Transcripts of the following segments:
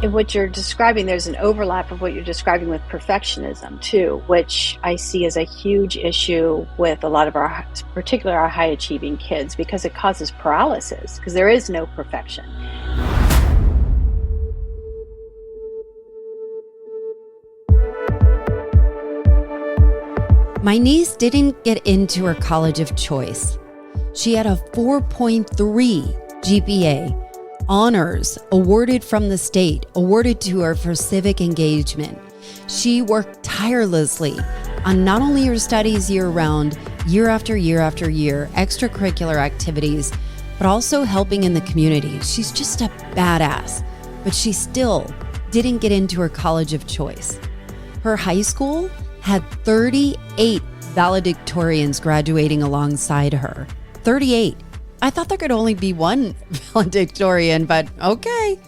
In what you're describing, there's an overlap of what you're describing with perfectionism too, which I see as a huge issue with a lot of our, particularly our high achieving kids, because it causes paralysis, because there is no perfection. My niece didn't get into her college of choice. She had a 4.3 GPA, honors awarded from the state, awarded to her for civic engagement. She worked tirelessly on not only her studies year-round, year after year after year, extracurricular activities, but also helping in the community. She's just a badass, but she still didn't get into her college of choice. Her high school had 38 valedictorians graduating alongside her. 38. I thought there could only be one valedictorian, but okay.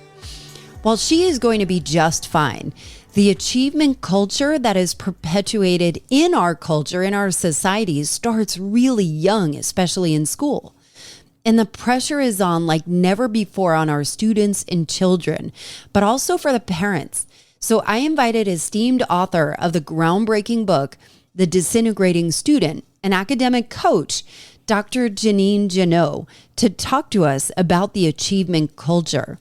While she is going to be just fine, the achievement culture that is perpetuated in our culture, in our societies, starts really young, especially in school. And the pressure is on like never before on our students and children, but also for the parents. So I invited esteemed author of the groundbreaking book, The Disintegrating Student, an academic coach, Dr. Jeannine Jannot, to talk to us about the achievement culture,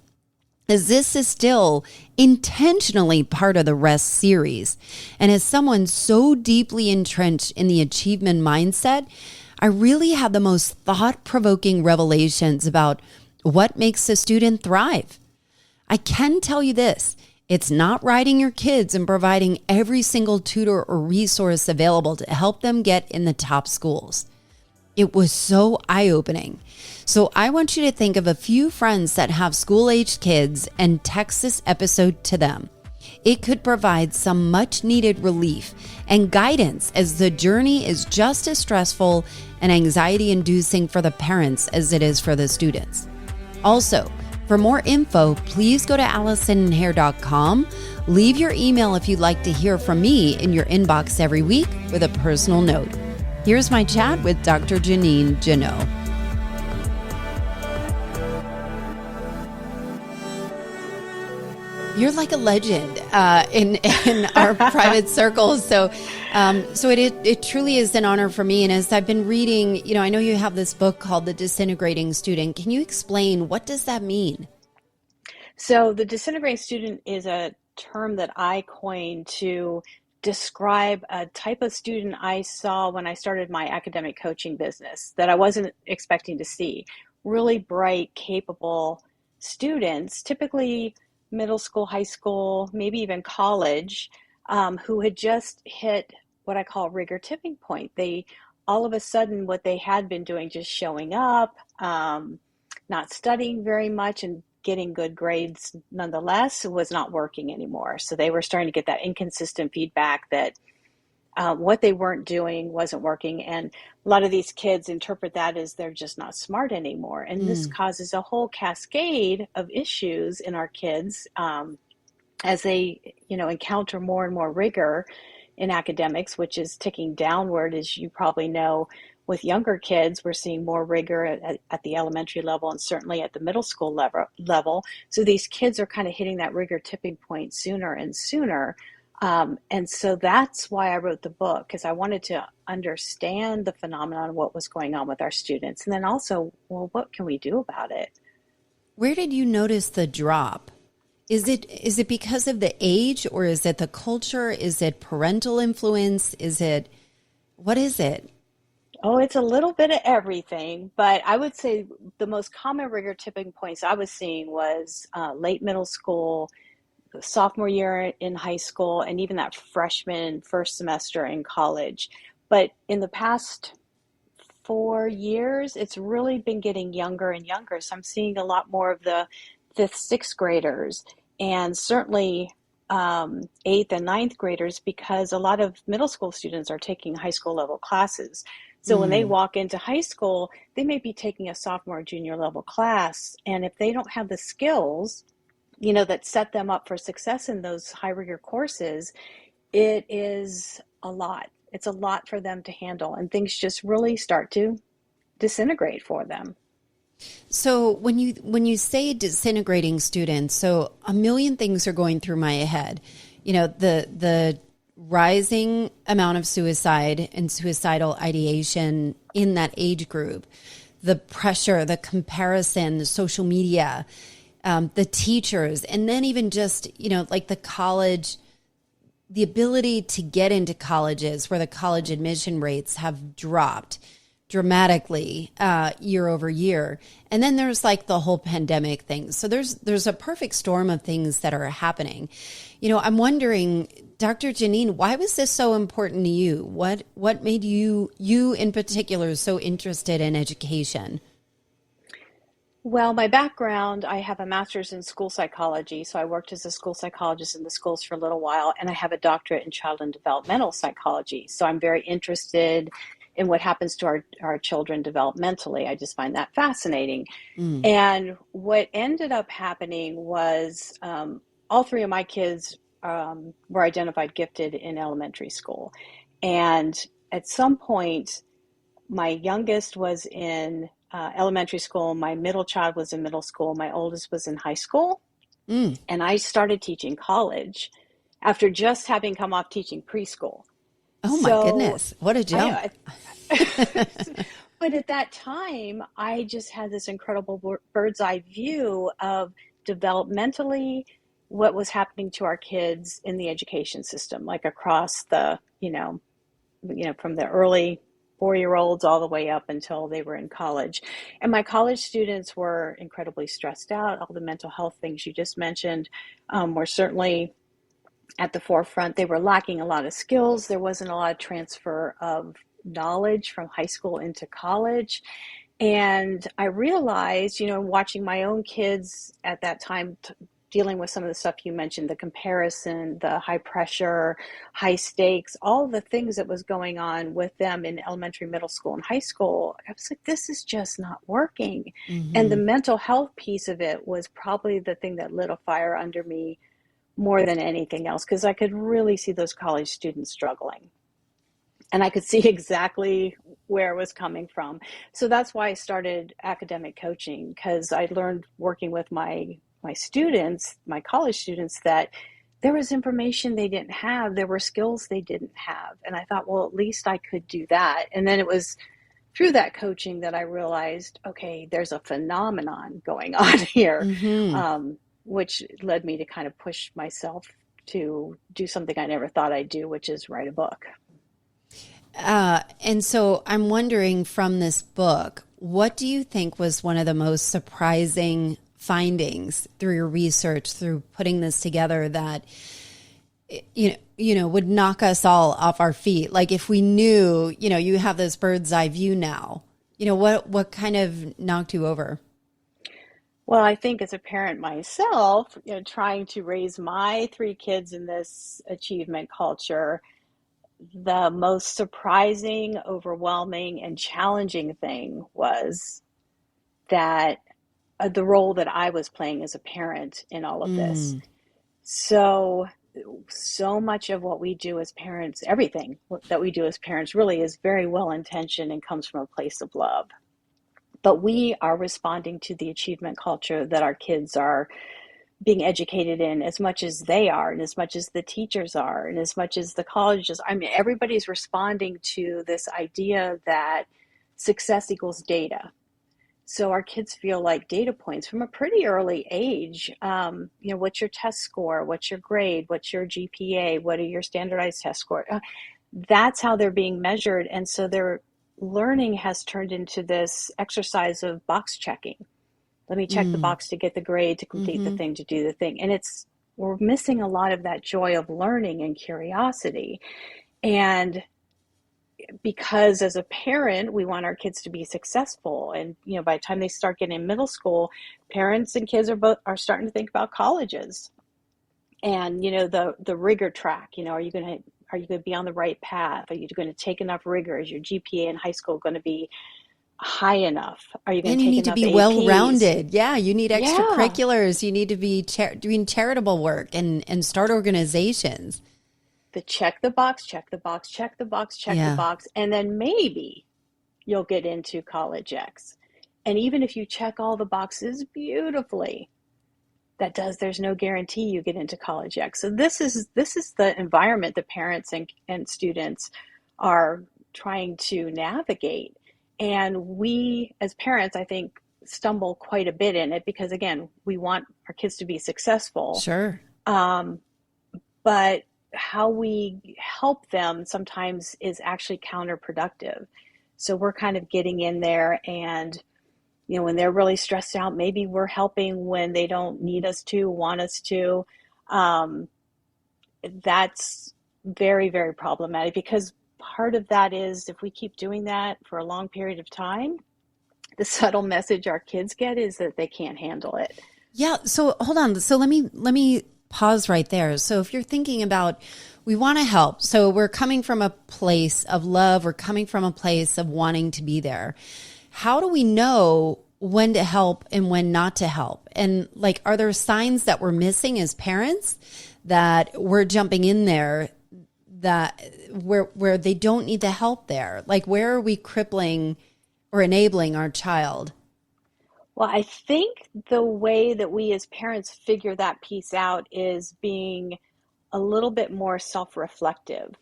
as this is still intentionally part of the Rest series. And as someone so deeply entrenched in the achievement mindset, I really had the most thought-provoking revelations about what makes a student thrive. I can tell you this. It's not writing your kids and providing every single tutor or resource available to help them get in the top schools. It was so eye-opening. So I want you to think of a few friends that have school-aged kids and text this episode to them. It could provide some much-needed relief and guidance, as the journey is just as stressful and anxiety-inducing for the parents as it is for the students. Also, for more info, please go to ALLISON'S.com. Leave your email if you'd like to hear from me in your inbox every week with a personal note. Here's my chat with Dr. Jeannine Jannot. You're like a legend in our private circles. So it truly is an honor for me. And as I've been reading, I know you have this book called The Disintegrating Student. Can you explain, what does that mean? So the disintegrating student is a term that I coined to describe a type of student I saw when I started my academic coaching business that I wasn't expecting to see. Really bright, capable students, typically middle school, high school, maybe even college, who had just hit what I call rigor tipping point. They all of a sudden, what they had been doing, just showing up, not studying very much and getting good grades nonetheless, was not working anymore. So they were starting to get that inconsistent feedback that what they weren't doing wasn't working. And a lot of these kids interpret that as they're just not smart anymore. And this causes a whole cascade of issues in our kids as they, encounter more and more rigor in academics, which is ticking downward, as you probably know. With younger kids, we're seeing more rigor at the elementary level and certainly at the middle school level. So these kids are kind of hitting that rigor tipping point sooner and sooner. And so that's why I wrote the book, because I wanted to understand the phenomenon, what was going on with our students. And then also, well, what can we do about it? Where did you notice the drop? Is it because of the age, or is it the culture? Is it parental influence? What is it? Oh, it's a little bit of everything, but I would say the most common rigor tipping points I was seeing was late middle school, sophomore year in high school, and even that freshman first semester in college. But in the past 4 years, it's really been getting younger and younger. So I'm seeing a lot more of the fifth, sixth graders, and certainly eighth and ninth graders, because a lot of middle school students are taking high school level classes. So when they walk into high school, they may be taking a sophomore, junior level class. And if they don't have the skills, that set them up for success in those high rigor courses, it is a lot. It's a lot for them to handle, and things just really start to disintegrate for them. So when you say disintegrating students, so a million things are going through my head. You know, the rising amount of suicide and suicidal ideation in that age group, the pressure, the comparison, the social media, the teachers, and then even just, you know, like the college, the ability to get into colleges where the college admission rates have dropped dramatically year over year. And then there's like the whole pandemic thing. So there's a perfect storm of things that are happening. You know, I'm wondering, Dr. Jeannine, why was this so important to you? What made you in particular so interested in education? Well, my background, I have a master's in school psychology, so I worked as a school psychologist in the schools for a little while, and I have a doctorate in child and developmental psychology. So I'm very interested in what happens to our children developmentally. I just find that fascinating. Mm. And what ended up happening was all three of my kids were identified gifted in elementary school. And at some point, my youngest was in elementary school, my middle child was in middle school, my oldest was in high school, Mm. and I started teaching college after just having come off teaching preschool. Oh my So goodness. What a jump. I, but at that time, I just had this incredible bird's eye view of developmentally what was happening to our kids in the education system, like across the, from the early 4-year-olds all the way up until they were in college. And my college students were incredibly stressed out. All the mental health things you just mentioned were certainly at the forefront. They were lacking a lot of skills. There wasn't a lot of transfer of knowledge from high school into college. And I realized, watching my own kids at that time, dealing with some of the stuff you mentioned, the comparison, the high pressure, high stakes, all the things that was going on with them in elementary, middle school, and high school, I was like, this is just not working. And the Mm-hmm. mental health piece of it was probably the thing that lit a fire under me more than anything else, because I could really see those college students struggling. And I could see exactly where it was coming from. So that's why I started academic coaching, because I learned working with my students, my college students, that there was information they didn't have. There were skills they didn't have. And I thought, well, at least I could do that. And then it was through that coaching that I realized, okay, there's a phenomenon going on here, Mm-hmm. which led me to kind of push myself to do something I never thought I'd do, which is write a book. And so I'm wondering, from this book, what do you think was one of the most surprising findings through your research, through putting this together, that would knock us all off our feet? Like, if we knew, you have this bird's eye view now, what kind of knocked you over? Well, I think as a parent myself, trying to raise my three kids in this achievement culture, the most surprising, overwhelming, and challenging thing was that the role that I was playing as a parent in all of this. Mm. So much of what we do as parents, everything that we do as parents, really is very well intentioned and comes from a place of love. But we are responding to the achievement culture that our kids are being educated in, as much as they are, and as much as the teachers are, and as much as the colleges. I mean, everybody's responding to this idea that success equals data. So our kids feel like data points from a pretty early age. What's your test score? What's your grade? What's your GPA? What are your standardized test scores? That's how they're being measured. And so their learning has turned into this exercise of box checking. Let me check the Mm. box to get the grade, to complete the Mm-hmm. thing, to do the thing. And we're missing a lot of that joy of learning and curiosity. And because as a parent, we want our kids to be successful. And, by the time they start getting in middle school, parents and kids are starting to think about colleges. And, the rigor track, are you going to be on the right path? Are you going to take enough rigor? Is your GPA in high school going to be high enough? Are you going And to you take need to enough be APs? well-rounded. Yeah, you need Yeah. extracurriculars. You need to be doing charitable work and start organizations. The check the box, check the box, check the box, check the Yeah. box, and then maybe you'll get into college X. And even if you check all the boxes beautifully, there's no guarantee you get into college yet. So this is the environment that parents and students are trying to navigate. And we as parents, I think, stumble quite a bit in it because, again, we want our kids to be successful. Sure. Um, but how we help them sometimes is actually counterproductive. So we're kind of getting in there, and when they're really stressed out, maybe we're helping when they don't need us to, want us to. Um, that's very, very problematic because part of that is if we keep doing that for a long period of time, the subtle message our kids get is that they can't handle it. Yeah. So hold on. So let me pause right there. So if you're thinking about, we want to help. So we're coming from a place of love. We're coming from a place of wanting to be there. How do we know when to help and when not to help? And like, are there signs that we're missing as parents that we're jumping in there that where they don't need the help there? Like, where are we crippling or enabling our child? Well, I think the way that we as parents figure that piece out is being a little bit more self-reflective.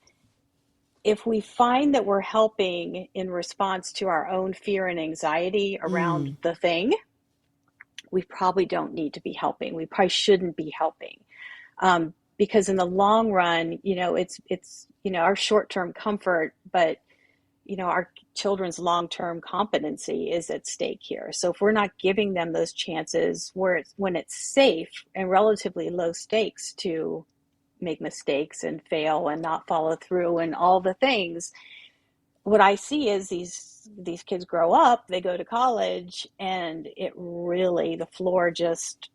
If we find that we're helping in response to our own fear and anxiety around Mm, the thing, we probably don't need to be helping. We probably shouldn't be helping. Because in the long run, it's our short-term comfort, but our children's long-term competency is at stake here. So if we're not giving them those chances when it's safe and relatively low stakes to make mistakes and fail and not follow through and all the things, what I see is these kids grow up, they go to college, and the floor just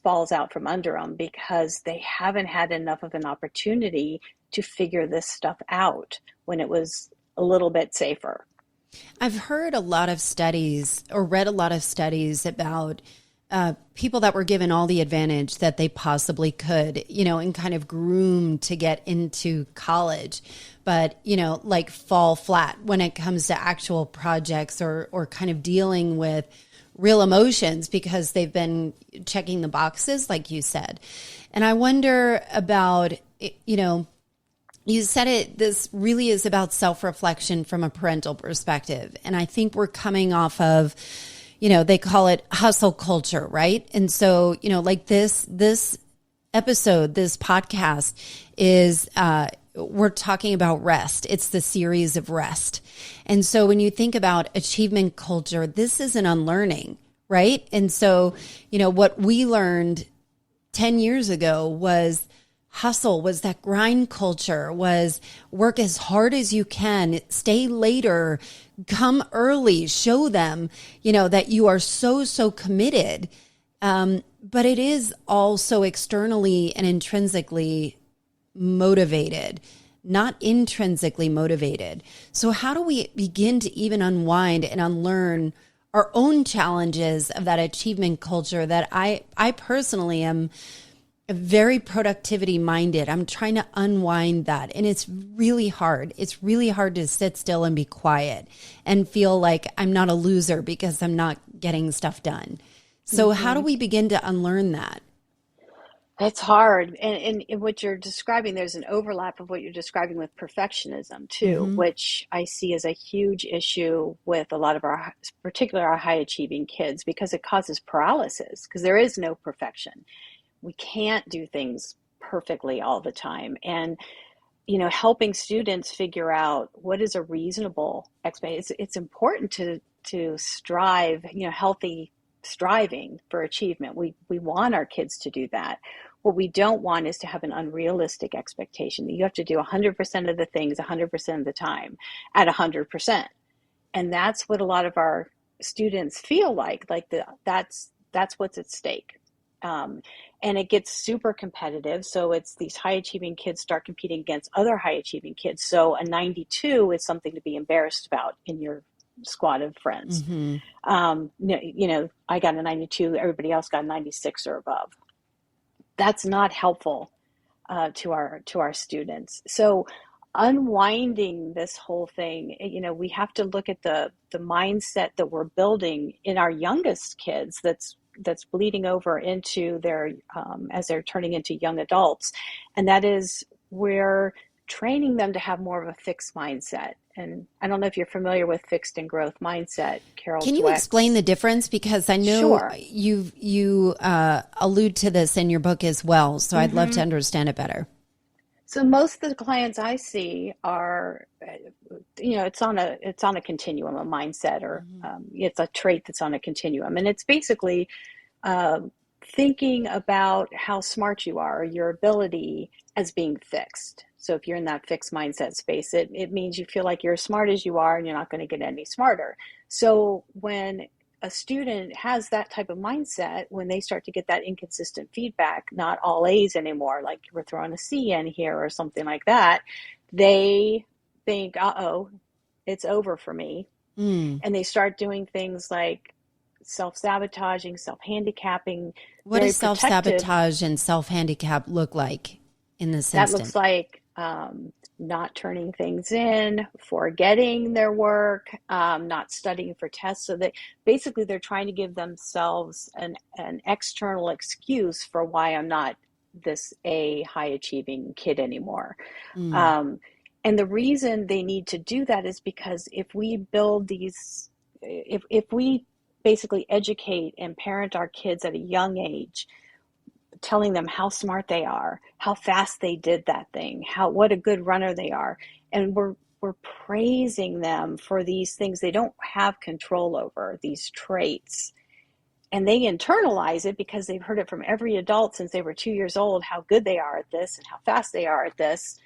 falls out from under them because they haven't had enough of an opportunity to figure this stuff out when it was a little bit safer. I've heard a lot of studies or read a lot of studies about people that were given all the advantage that they possibly could, and kind of groomed to get into college, but, like fall flat when it comes to actual projects or kind of dealing with real emotions because they've been checking the boxes, like you said. And I wonder about, you said it, this really is about self-reflection from a parental perspective. And I think we're coming off of, they call it hustle culture, right? And so, like this episode, this podcast is, we're talking about rest. It's the series of rest. And so when you think about achievement culture, this is an unlearning, right? And so, what we learned 10 years ago was hustle, was that grind culture, was work as hard as you can, stay later, come early, show them, that you are so committed. But it is also externally and intrinsically motivated, not intrinsically motivated. So how do we begin to even unwind and unlearn our own challenges of that achievement culture that I personally am very productivity minded. I'm trying to unwind that. And it's really hard. It's really hard to sit still and be quiet and feel like I'm not a loser because I'm not getting stuff done. So how do we begin to unlearn that? It's hard. And in what you're describing, there's an overlap of what you're describing with perfectionism too, Mm-hmm. which I see as a huge issue with a lot of particularly our high achieving kids, because it causes paralysis because there is no perfection. We can't do things perfectly all the time. And, helping students figure out what is a reasonable expectation. It's important to strive, healthy striving for achievement. We want our kids to do that. What we don't want is to have an unrealistic expectation that you have to do 100% of the things 100% of the time at 100%. And that's what a lot of our students feel like that's what's at stake. And it gets super competitive. So it's these high achieving kids start competing against other high achieving kids. So a 92 is something to be embarrassed about in your squad of friends. Mm-hmm. I got a 92, everybody else got a 96 or above. That's not helpful to our students. So unwinding this whole thing, we have to look at the mindset that we're building in our youngest kids that's bleeding over into their as they're turning into young adults. And that is, we're training them to have more of a fixed mindset. And I don't know if you're familiar with fixed and growth mindset, Carol Can you explain Dweck's. the difference? Because I know Sure. you allude to this in your book as well. So I'd love to hmm understand it better. So most of the clients I see are, it's on a continuum, a mindset, or Mhm. it's a trait that's on a continuum, and it's basically uh, thinking about how smart you are, your ability, as being fixed. So if you're in that fixed mindset space, it means you feel like you're as smart as you are and you're not going to get any smarter. So when a student has that type of mindset, when they start to get that inconsistent feedback, not all A's anymore, like we're throwing a C in here or something like that, they think, uh-oh, it's over for me. Mm. And they start doing things like self-sabotaging, self-handicapping, What very does protective. self-sabotage and self-handicap look like in this That looks instant? like not turning things in, forgetting their work, not studying for tests. So that basically they're trying to give themselves an external excuse for why I'm not this A high achieving kid anymore. Mm. Um, and the reason they need to do that is because if we build these, if we basically educate and parent our kids at a young age, telling them how smart they are, how fast they did that thing, how what a good runner they are, and we're praising them for these things they don't have control over, these traits. And they internalize it because they've heard it from every adult since they were 2 years old, how good they are at this and how fast they are at this.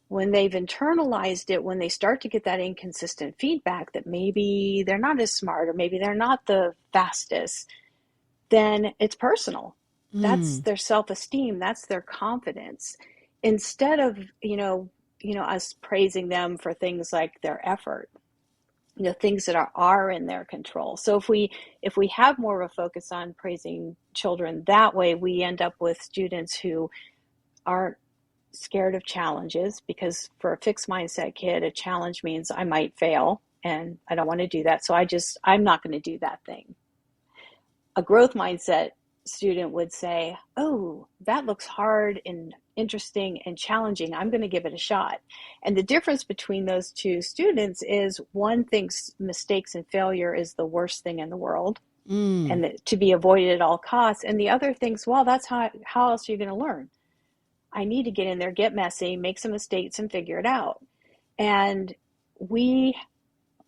When they've internalized it, when they start to get that inconsistent feedback that maybe they're not as smart or maybe they're not the fastest, then it's personal. That's Mm. their self-esteem, that's their confidence. Instead of, us praising them for things like their effort, things that are in their control. So if we have more of a focus on praising children that way, we end up with students who aren't scared of challenges, because for a fixed mindset kid, a challenge means I might fail and I don't want to do that. So I'm not going to do that thing. A growth mindset student would say, oh, that looks hard and interesting and challenging. I'm going to give it a shot. And the difference between those two students is one thinks mistakes and failure is the worst thing in the world Mm. and to be avoided at all costs. And the other thinks, well, that's how else are you going to learn? I need to get in there, get messy, make some mistakes and figure it out. And we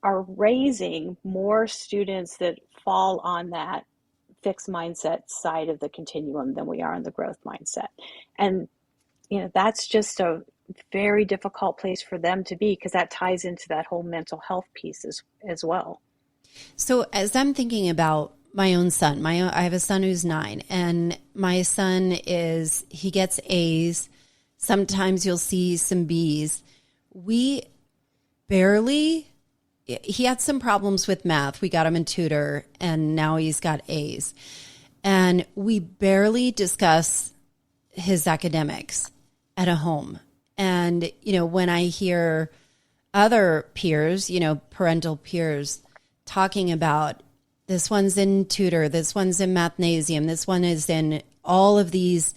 are raising more students that fall on that fixed mindset side of the continuum than we are on the growth mindset. And, that's just a very difficult place for them to be, because that ties into that whole mental health piece as well. So as I'm thinking about my own son, I have a son who's 9, and my son he gets A's. Sometimes you'll see some B's. We barely, he had some problems with math. We got him a tutor, and now he's got A's. And we barely discuss his academics at a home. And, when I hear other peers, parental peers, talking about this one's in tutor, this one's in mathnasium, this one is in all of these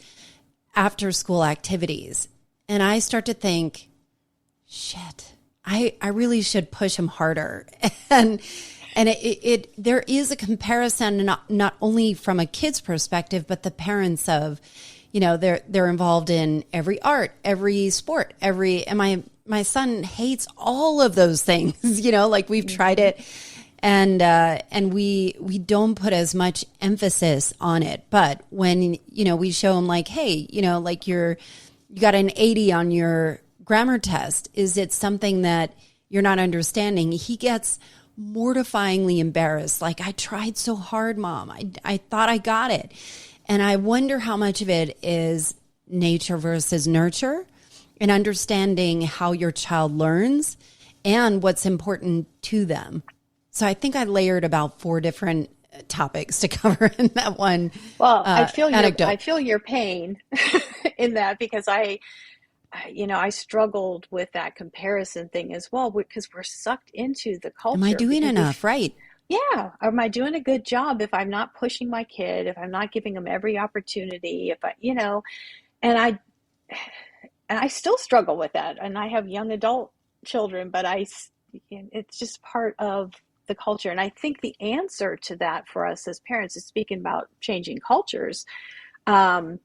after school activities. And I start to think, shit, I really should push him harder. and there is a comparison, not only from a kid's perspective, but the parents of, they're involved in every art, every sport, and my son hates all of those things, like we've tried it. And we don't put as much emphasis on it. But when, we show him like, hey, like you got an 80 on your grammar test. Is it something that you're not understanding? He gets mortifyingly embarrassed. Like, I tried so hard, Mom. I thought I got it. And I wonder how much of it is nature versus nurture, and understanding how your child learns and what's important to them. So I think I layered about 4 different topics to cover in that one Well, I feel anecdote. your pain in that, because I struggled with that comparison thing as well because we're sucked into the Am I culture doing because enough? Right. yeah, am I doing a good job if I'm not pushing my kid, if I'm not giving them every opportunity, if and I still struggle with that. And I have young adult children, but it's just part of the culture. And I think the answer to that for us as parents is speaking about changing cultures, um,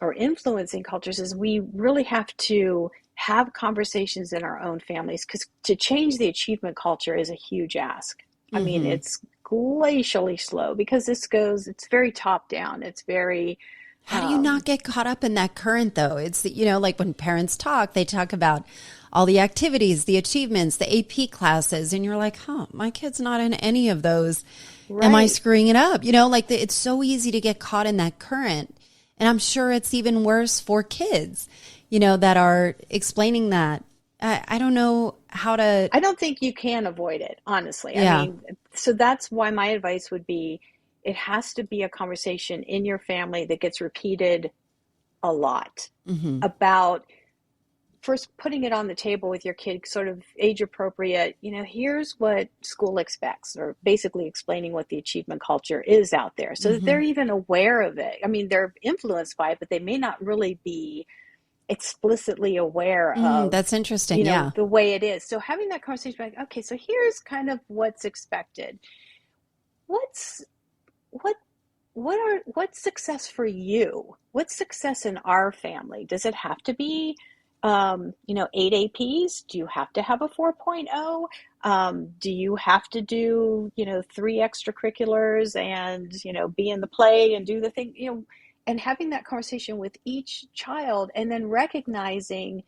or influencing cultures, is we really have to have conversations in our own families, because to change the achievement culture is a huge ask. I mean, Mm-hmm. it's glacially slow because it's very top down. It's very, How do you not um, get caught up in that current though? It's, like when parents talk, they talk about all the activities, the achievements, the AP classes, and you're like, huh, my kid's not in any of those. Am I right. screwing it up? It's so easy to get caught in that current. And I'm sure it's even worse for kids, that are explaining that. I don't know how to, I don't think you can avoid it, honestly. I yeah. mean, so that's why my advice would be it has to be a conversation in your family that gets repeated a lot Hmm. about first putting it on the table with your kid, sort of age appropriate, here's what school expects, or basically explaining what the achievement culture is out there so that Hmm. they're even aware of it. I mean, they're influenced by it, but they may not really be explicitly aware of That's interesting. Yeah. the way it is. So having that conversation, like, okay, so here's kind of what's expected. What's what what's success for you? What's success in our family? Does it have to be 8 APs? Do you have to have a 4.0? Do you have to do, three extracurriculars and, be in the play and do the thing, and having that conversation with each child, and then recognizing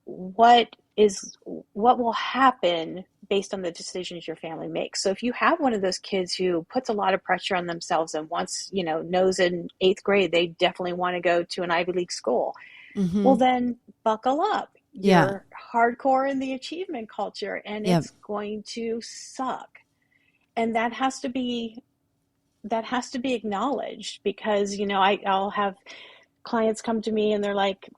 what is what will happen based on the decisions your family makes. So if you have one of those kids who puts a lot of pressure on themselves and wants, knows in 8th grade they definitely want to go to an Ivy League school, Hmm. well then buckle up. Yeah. You're hardcore in the achievement culture and Yeah. it's going to suck. And that has to be acknowledged, because I'll have clients come to me and they're like,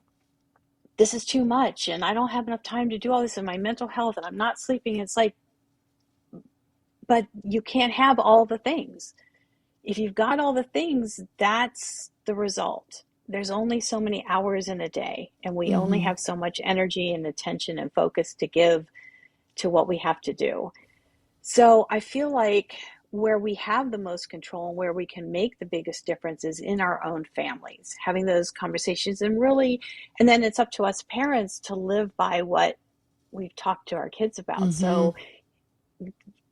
this is too much and I don't have enough time to do all this, and my mental health and I'm not sleeping. It's like, but you can't have all the things. If you've got all the things, that's the result. There's only so many hours in a day, and we only Hmm. have so much energy and attention and focus to give to what we have to do. So I feel like where we have the most control and where we can make the biggest difference is in our own families, having those conversations, and then it's up to us parents to live by what we've talked to our kids about. Hmm. So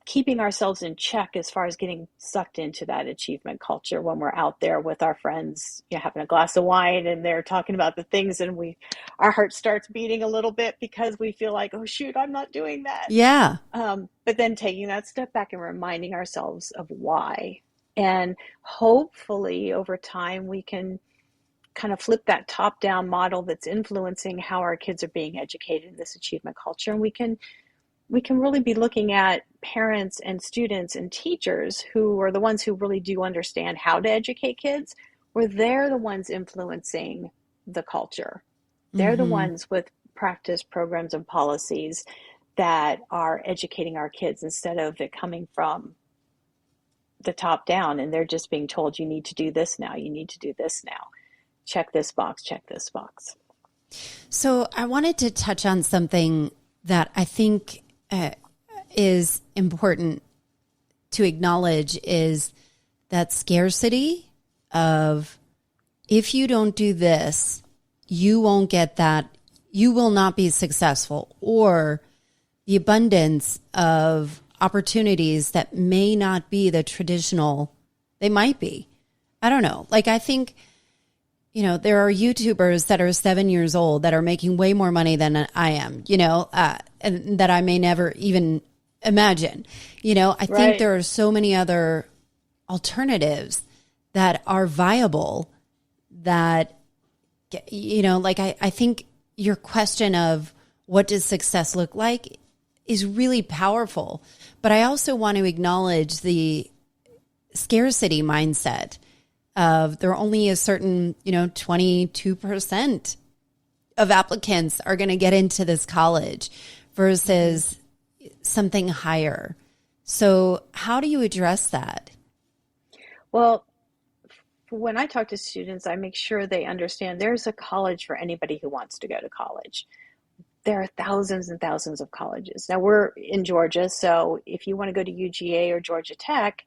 keeping ourselves in check as far as getting sucked into that achievement culture when we're out there with our friends, having a glass of wine and they're talking about the things, and our heart starts beating a little bit because we feel like, oh shoot, I'm not doing that. Yeah. But then taking that step back and reminding ourselves of why. And hopefully over time we can kind of flip that top down model that's influencing how our kids are being educated in this achievement culture. And we can really be looking at parents and students and teachers who are the ones who really do understand how to educate kids, where they're the ones influencing the culture. They're the Hmm. ones with practice programs and policies that are educating our kids, instead of it coming from the top down and they're just being told, you need to do this now, you need to do this now, check this box, check this box. So I wanted to touch on something that I think is important to acknowledge, is that scarcity of, if you don't do this, you won't get that, you will not be successful, or the abundance of opportunities that may not be the traditional, they might be. I don't know. Like, I think, there are YouTubers that are 7 years old that are making way more money than I am, and that I may never even imagine. I think Right. there are so many other alternatives that are viable that, like, I think your question of what does success look like is really powerful. But I also want to acknowledge the scarcity mindset of there are only a certain, 22% of applicants are going to get into this college versus something higher. So how do you address that? Well, when I talk to students, I make sure they understand there's a college for anybody who wants to go to college. There are thousands and thousands of colleges. Now we're in Georgia, so if you want to go to UGA or Georgia Tech,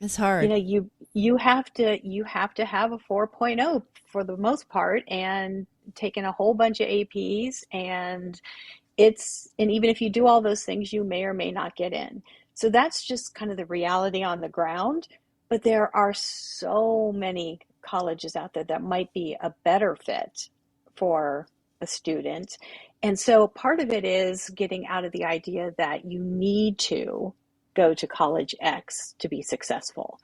It's hard. you have to have a 4.0 for the most part and taken a whole bunch of APs, and even if you do all those things, you may or may not get in. So that's just kind of the reality on the ground. But there are so many colleges out there that might be a better fit for a student. And so part of it is getting out of the idea that you need to go to college X to be successful.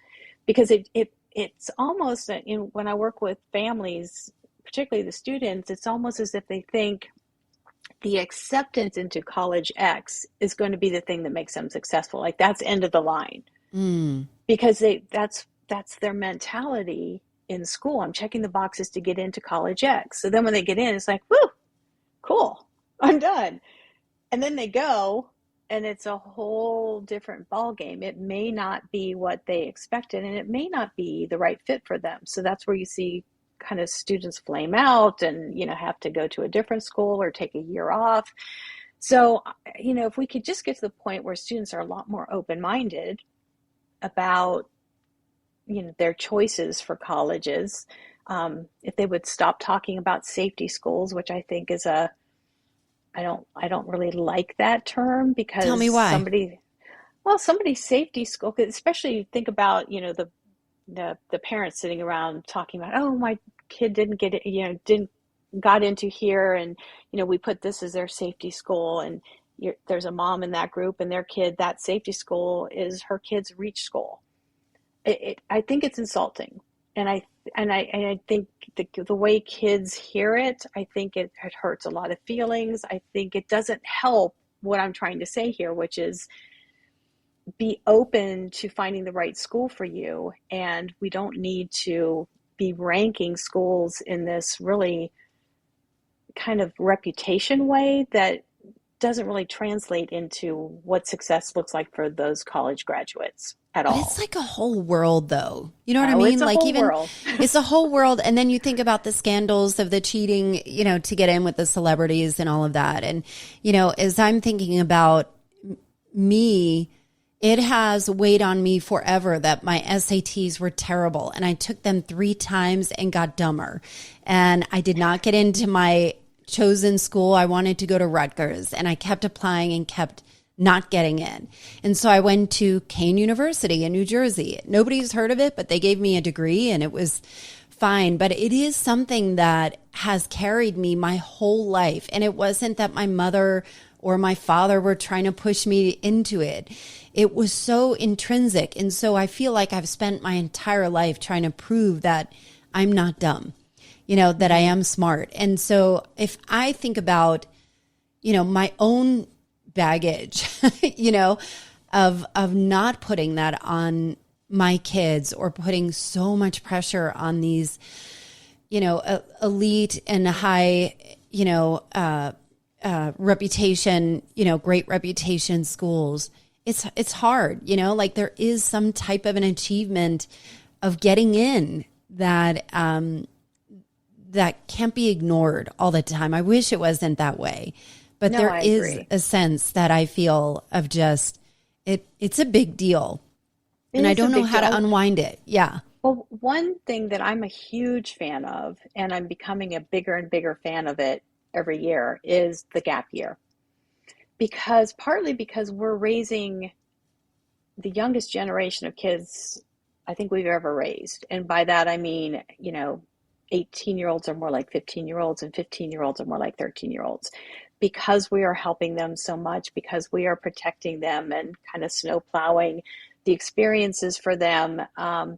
Because it's almost, when I work with families, particularly the students, it's almost as if they think the acceptance into college X is going to be the thing that makes them successful. Like that's end of the line, Mm. because that's their mentality in school. I'm checking the boxes to get into college X. So then when they get in, it's like, whoo, cool, I'm done. And then they go, and it's a whole different ball game. It may not be what they expected, and it may not be the right fit for them. So that's where you see kind of students flame out and have to go to a different school or take a year off. So if we could just get to the point where students are a lot more open-minded about their choices for colleges, if they would stop talking about safety schools, which I think is I don't really like that term, Tell because me why. somebody's safety school, especially think about the parents sitting around talking about, oh, my kid didn't get it, didn't got into here, and we put this as their safety school, and there's a mom in that group, and their kid, that safety school is her kid's reach school. I think it's insulting, and I think the way kids hear it, I think it hurts a lot of feelings. I think it doesn't help what I'm trying to say here, which is be open to finding the right school for you, and we don't need to be ranking schools in this really kind of reputation way that doesn't really translate into what success looks like for those college graduates at But it's all. like a whole world, though. You know what I Oh, it's mean? a Like, whole even world. it's a whole world. And then you think about the scandals of the cheating, to get in with the celebrities and all of that. And, as I'm thinking about me, it has weighed on me forever that my SATs were terrible. And I took them 3 times and got dumber. And I did not get into my chosen school. I wanted to go to Rutgers, and I kept applying and kept not getting in. And so I went to Kane University in New Jersey. Nobody's heard of it, but they gave me a degree and it was fine. But it is something that has carried me my whole life. And it wasn't that my mother or my father were trying to push me into it. It was so intrinsic. And so I feel like I've spent my entire life trying to prove that I'm not dumb, that I am smart. And so if I think about, my own baggage, of not putting that on my kids, or putting so much pressure on these, elite and high, reputation, great reputation schools. It's hard, like there is some type of an achievement of getting in that, that can't be ignored all the time. I wish it wasn't that way. But No, there I is agree. a sense that I feel of just, it's a big deal. It And I is a don't know big how to deal. unwind it. Yeah. Well, one thing that I'm a huge fan of, and I'm becoming a bigger and bigger fan of it every year, is the gap year. Partly because we're raising the youngest generation of kids I think we've ever raised. And by that, I mean, 18-year-olds are more like 15-year-olds, and 15-year-olds are more like 13-year-olds. Because we are helping them so much, because we are protecting them and kind of snow plowing the experiences for them,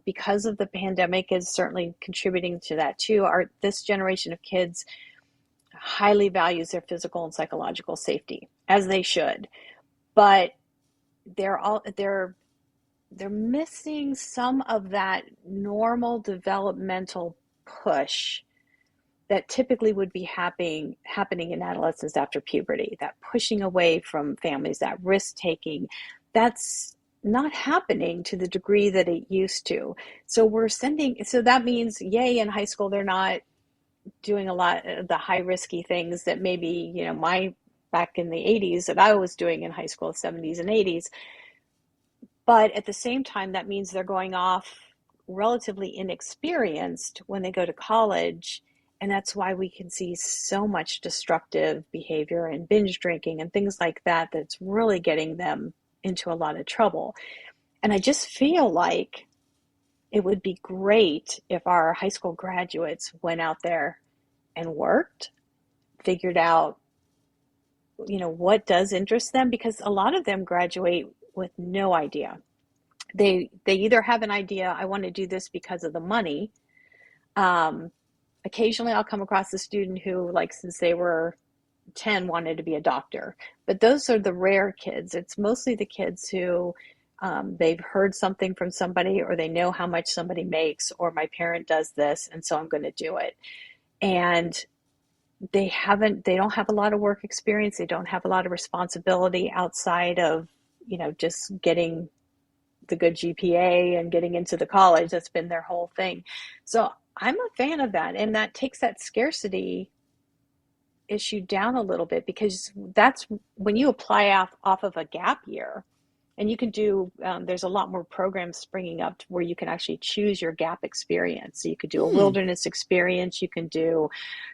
because of the pandemic is certainly contributing to that too. This generation of kids highly values their physical and psychological safety, as they should. But they're missing some of that normal developmental push that typically would be happening in adolescence after puberty, that pushing away from families, that risk taking, that's not happening to the degree that it used to. So that means, yay, in high school, they're not doing a lot of the high risky things that maybe, back in the 80s that I was doing in high school, 70s and 80s. But at the same time, that means they're going off relatively inexperienced when they go to college. And that's why we can see so much destructive behavior and binge drinking and things like that, that's really getting them into a lot of trouble. And I just feel like it would be great if our high school graduates went out there and worked, figured out, what does interest them, because a lot of them graduate with no idea. They either have an idea, I want to do this because of the money. Occasionally I'll come across a student who, like, since they were 10, wanted to be a doctor. But those are the rare kids. It's mostly the kids who they've heard something from somebody, or they know how much somebody makes, or my parent does this, and so I'm going to do it. And they don't have a lot of work experience. They don't have a lot of responsibility outside of, just getting the good GPA and getting into the college. That's been their whole thing. So I'm a fan of that. And that takes that scarcity issue down a little bit, because that's when you apply off of a gap year. And you can do, there's a lot more programs springing up where you can actually choose your gap experience. So you could do a wilderness experience. You can do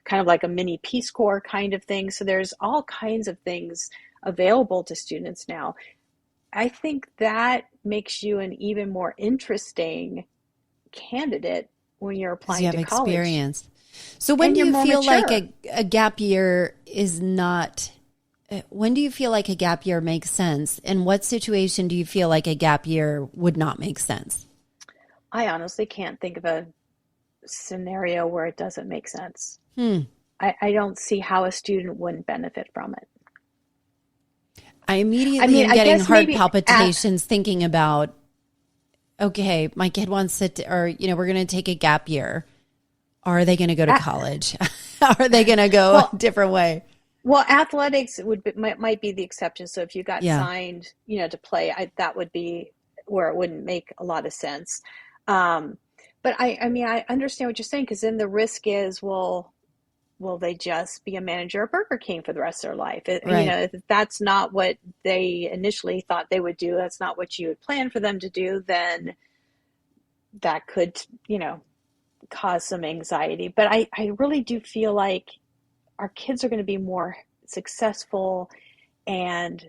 kind of like a mini Peace Corps kind of thing. So there's all kinds of things available to students now. I think that makes you an even more interesting candidate when you're applying to college. Experience. So when do you feel like a gap year is not... When do you feel like a gap year makes sense? In what situation do you feel like a gap year would not make sense? I honestly can't think of a scenario where it doesn't make sense. I don't see how a student wouldn't benefit from it. I immediately am getting heart palpitations thinking about, okay, my kid wants to, or, we're going to take a gap year. Are they going to go to college? Are they going to go a different way? Well, athletics might be the exception. So if you got signed, to play, that would be where it wouldn't make a lot of sense. But I understand what you're saying, because then the risk is, will they just be a manager at Burger King for the rest of their life? If that's not what they initially thought they would do, that's not what you had planned for them to do, then that could, cause some anxiety. But I really do feel like our kids are going to be more successful and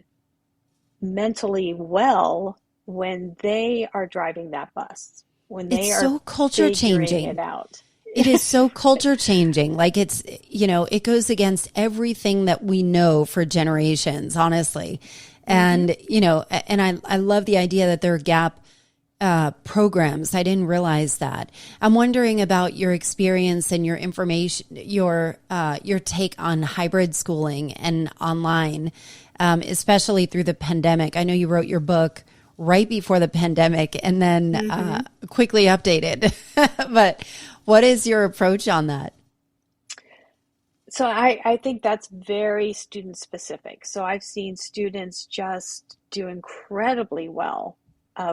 mentally well when they are driving that bus, when they are so culture changing it out. It is so culture changing. Like it's, it goes against everything that we know for generations, honestly. And, and I love the idea that there are gap programs. I didn't realize that. I'm wondering about your experience and your information, your take on hybrid schooling and online, especially through the pandemic. I know you wrote your book right before the pandemic and then quickly updated. But what is your approach on that? So I think that's very student specific. So I've seen students just do incredibly well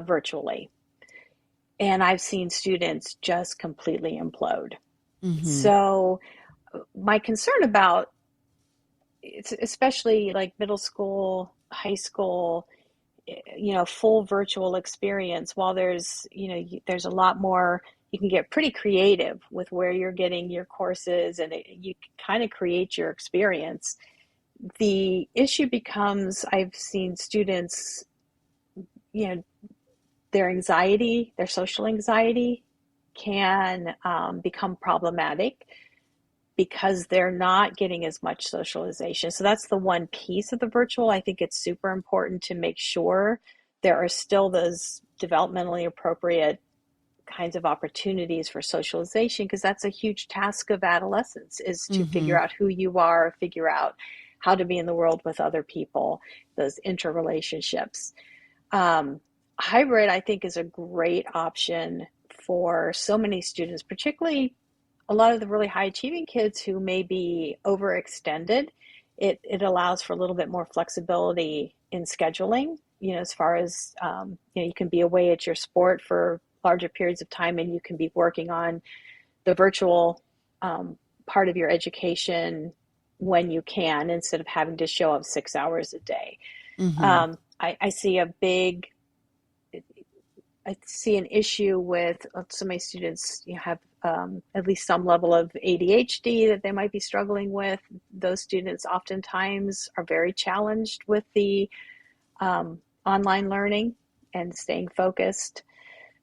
virtually. And I've seen students just completely implode. So my concern about, especially like middle school, high school, full virtual experience, while there's a lot more, you can get pretty creative with where you're getting your courses, and you kind of create your experience. The issue becomes, I've seen students, their social anxiety can become problematic because they're not getting as much socialization. So that's the one piece of the virtual. I think it's super important to make sure there are still those developmentally appropriate kinds of opportunities for socialization, because that's a huge task of adolescence, is to figure out who you are, figure out how to be in the world with other people, those interrelationships. Hybrid, I think, is a great option for so many students, particularly a lot of the really high achieving kids who may be overextended, it allows for a little bit more flexibility in scheduling, as far as, you can be away at your sport for larger periods of time, and you can be working on the virtual part of your education when you can, instead of having to show up 6 hours a day. Mm-hmm. I see I see an issue with so many students, have at least some level of ADHD that they might be struggling with. Those students oftentimes are very challenged with the online learning and staying focused.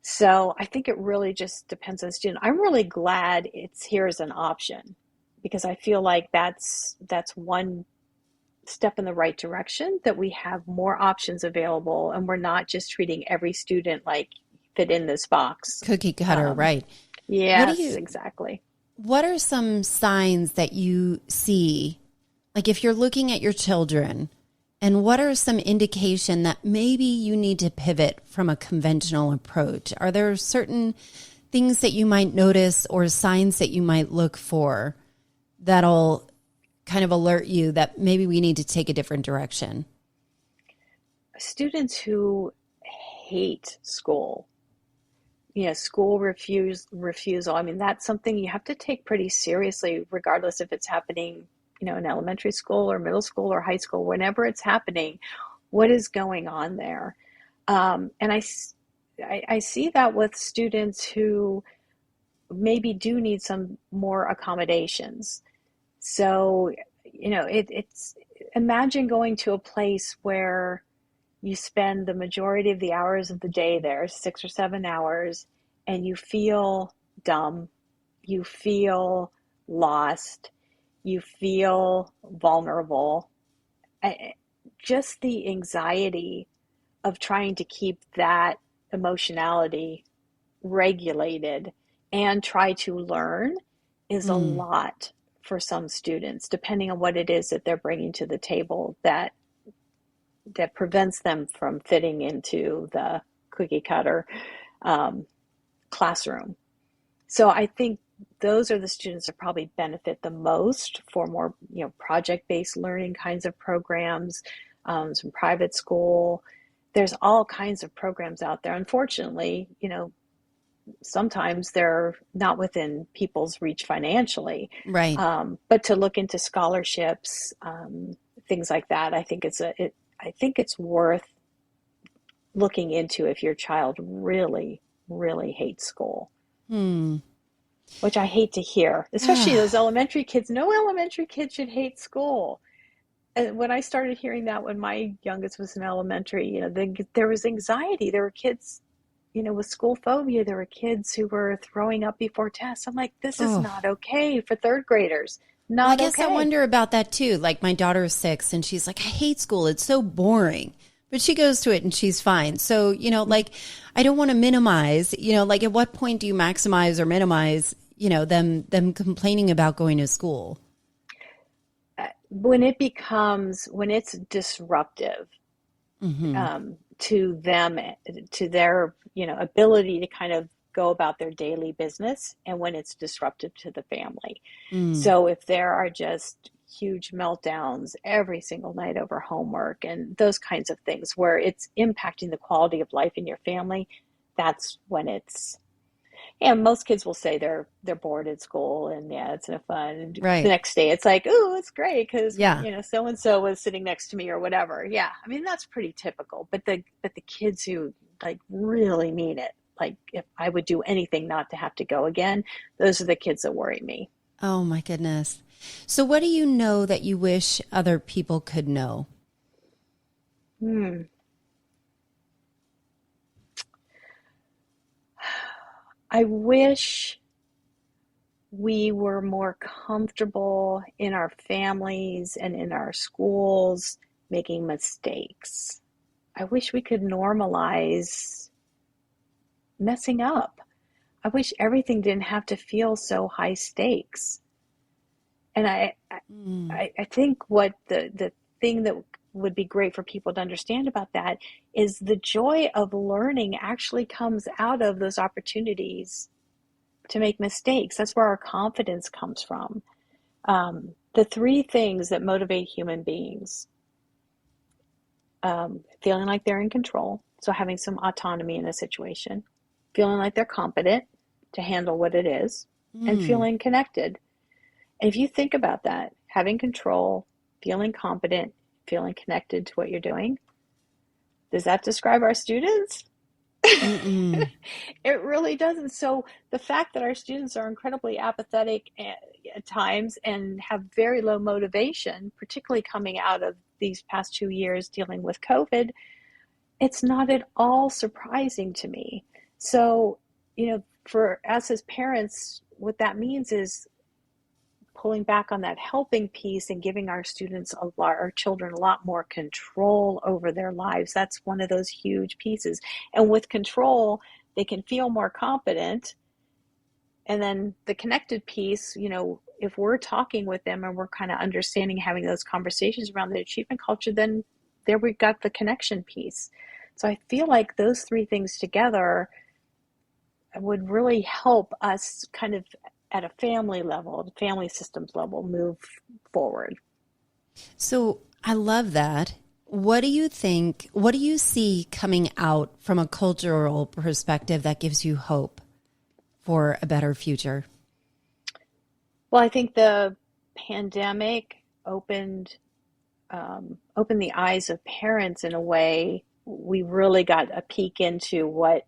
So I think it really just depends on the student. I'm really glad it's here as an option, because I feel like that's one step in the right direction, that we have more options available and we're not just treating every student like fit in this box. Cookie cutter, right. Yes, exactly. What are some signs that you see, like if you're looking at your children, and what are some indication that maybe you need to pivot from a conventional approach? Are there certain things that you might notice or signs that you might look for that'll kind of alert you that maybe we need to take a different direction? Students who hate school, school refusal. I mean, that's something you have to take pretty seriously, regardless if it's happening, in elementary school or middle school or high school, whenever it's happening, what is going on there? And I see that with students who maybe do need some more accommodations. So, it's imagine going to a place where you spend the majority of the hours of the day there, 6 or 7 hours, and you feel dumb, you feel lost, you feel vulnerable. Just the anxiety of trying to keep that emotionality regulated and try to learn is a lot for some students, depending on what it is that they're bringing to the table that prevents them from fitting into the cookie cutter classroom. So I think those are the students that probably benefit the most for more, project-based learning kinds of programs, some private school. There's all kinds of programs out there. Unfortunately, sometimes they're not within people's reach financially. Right. But to look into scholarships, things like that, I think I think it's worth looking into if your child really, really hates school. Which I hate to hear, especially those elementary kids. No elementary kid should hate school. And when I started hearing that when my youngest was in elementary, there was anxiety. There were kids, with school phobia. There were kids who were throwing up before tests. I'm like, this is not okay for third graders. Well, I guess I wonder about that too. Like my daughter is 6 and she's like, I hate school. It's so boring. But she goes to it and she's fine. So, like I don't want to minimize, like at what point do you maximize or minimize, them complaining about going to school? When it's disruptive to them, to their, ability to kind of go about their daily business, and when it's disruptive to the family. So if there are just huge meltdowns every single night over homework and those kinds of things where it's impacting the quality of life in your family, that's when it's, and most kids will say they're bored at school and it's no fun. And right. The next day it's like, oh, it's great because so-and-so was sitting next to me or whatever. Yeah, I mean that's pretty typical. But the kids who like really mean it, like if I would do anything not to have to go again, those are the kids that worry me. Oh my goodness. So what do you know that you wish other people could know? I wish we were more comfortable in our families and in our schools making mistakes. I wish we could normalize messing up. I wish everything didn't have to feel so high stakes. And I think what the thing that would be great for people to understand about that is the joy of learning actually comes out of those opportunities to make mistakes. That's where our confidence comes from. The three things that motivate human beings: feeling like they're in control, so having some autonomy in a situation, feeling like they're competent to handle what it is, and feeling connected. And if you think about that, having control, feeling competent, feeling connected to what you're doing, does that describe our students? It really doesn't. So the fact that our students are incredibly apathetic at times and have very low motivation, particularly coming out of these past 2 years dealing with COVID, it's not at all surprising to me. So, for us as parents, what that means is pulling back on that helping piece and giving our children a lot more control over their lives. That's one of those huge pieces. And with control, they can feel more competent. And then the connected piece, if we're talking with them and we're kind of understanding, having those conversations around the achievement culture, then there we've got the connection piece. So I feel like those three things together would really help us kind of at a family level, family systems level, move forward. So I love that. What do you think, what do you see coming out from a cultural perspective that gives you hope for a better future? Well, I think the pandemic opened the eyes of parents in a way. We really got a peek into what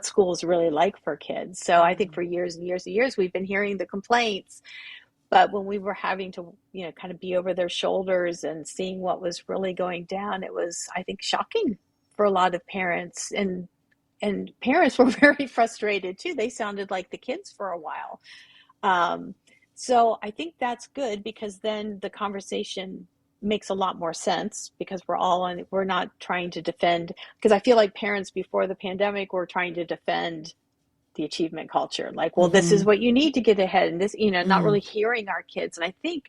school is really like for kids. So I think for years and years and years, we've been hearing the complaints, but when we were having to, kind of be over their shoulders and seeing what was really going down, it was, I think, shocking for a lot of parents, and parents were very frustrated too. They sounded like the kids for a while. So I think that's good, because then the conversation makes a lot more sense, because we're not trying to defend, because I feel like parents before the pandemic were trying to defend the achievement culture. Like, well, this is what you need to get ahead, and this, not really hearing our kids. And I think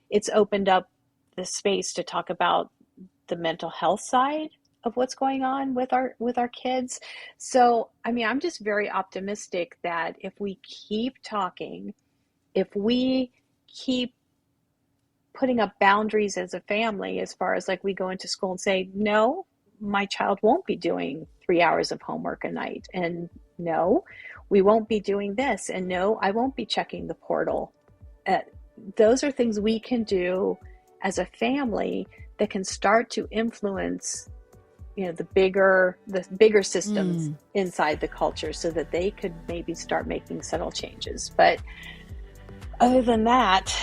it's opened up the space to talk about the mental health side of what's going on with our kids. So, I'm just very optimistic that if we keep talking, if we keep putting up boundaries as a family, as far as like we go into school and say, no, my child won't be doing 3 hours of homework a night, and no, we won't be doing this, and no, I won't be checking the portal. Those are things we can do as a family that can start to influence, the bigger systems inside the culture, so that they could maybe start making subtle changes. But other than that,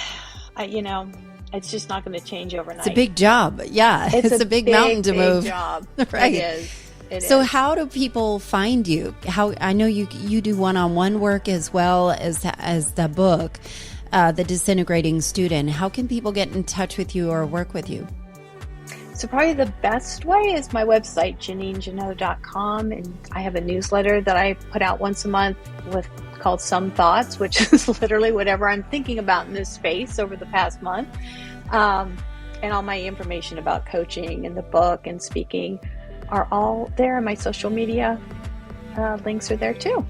it's just not going to change overnight. It's a big job. Yeah. It's a big mountain to move. Job. Right. It is. So how do people find you? I know you do one-on-one work as well as the book, The Disintegrating Student. How can people get in touch with you or work with you? So probably the best way is my website, JeannineJannot.com. And I have a newsletter that I put out once a month called Some Thoughts, which is literally whatever I'm thinking about in this space over the past month. And all my information about coaching and the book and speaking are all there. And my social media links are there too.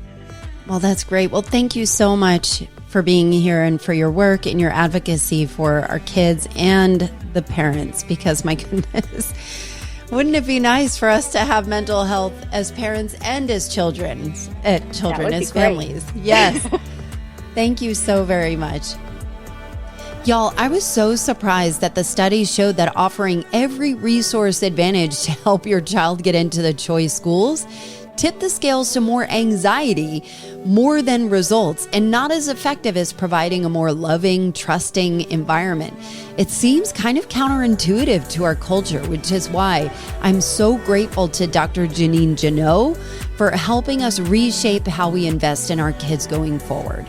Well, that's great. Well, thank you so much for being here and for your work and your advocacy for our kids and the parents, because my goodness, wouldn't it be nice for us to have mental health as parents and as children, as families? Yes. Thank you so very much. Y'all, I was so surprised that the studies showed that offering every resource advantage to help your child get into the choice schools tip the scales to more anxiety more than results, and not as effective as providing a more loving, trusting environment. It seems kind of counterintuitive to our culture, which is why I'm so grateful to Dr. Jeannine Jannot for helping us reshape how we invest in our kids going forward.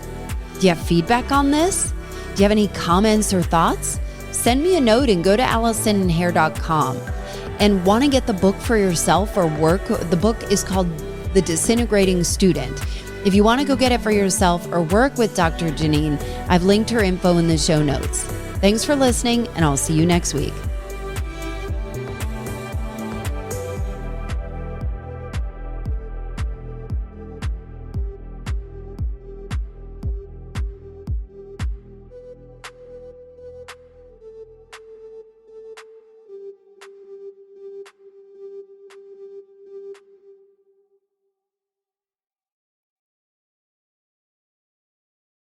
Do you have feedback on this? Do you have any comments or thoughts? Send me a note and go to ALLISON'S and want to get the book for yourself or work. The book is called The Disintegrating Student. If you want to go get it for yourself or work with Dr. Jeannine, I've linked her info in the show notes. Thanks for listening, and I'll see you next week.